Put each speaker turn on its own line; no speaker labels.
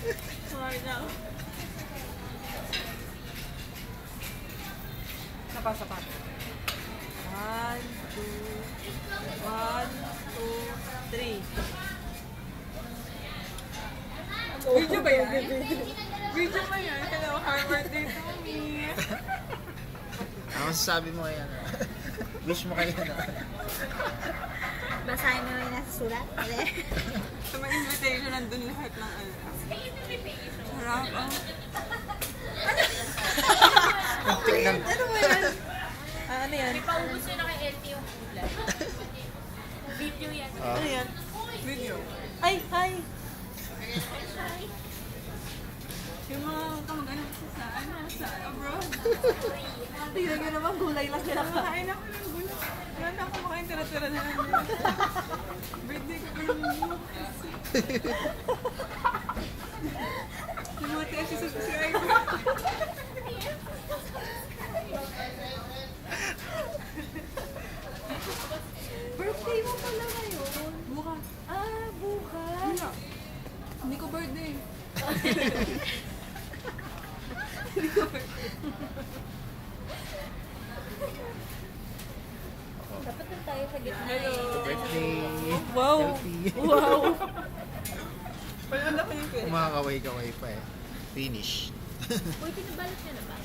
Sorry na. Sapa. 1, 2, 3. Video ba yan? Video ba yan? Hello, Harvard day to me.
Ano masasabi mo kaya na? Wish mo kaya na?
Basahin mo yung nasa sulat.
Sa mga invitation, nandun lahat ng ano. Sarap ang...
Tingnan.
Ano ba yan? Ano yan?
Paubos yun na kay LT yung ulan. Video yan.
Ano yan? Video. Ay, hi! Yung mga kamag-anak ko sa abroad. Tingnan nyo naman, gulay lang sila. Kain ako ng gulay. Wala na ako makain tira-tira na lang. Birthday ko kayo mo. Lumati ang sisip si Ivy. Birthday mo pala ngayon. Bukas. Ah, bukas. Hindi ko birthday. Hindi ko birthday.
Dapat na tayo sa gitna.
Hello.
Birthday.
Wow.
Healthy.
Wow. Wala na ko yung pwede.
Kumakaway-kaway pa eh. Finish.
Uy, pinabalot niya na ba?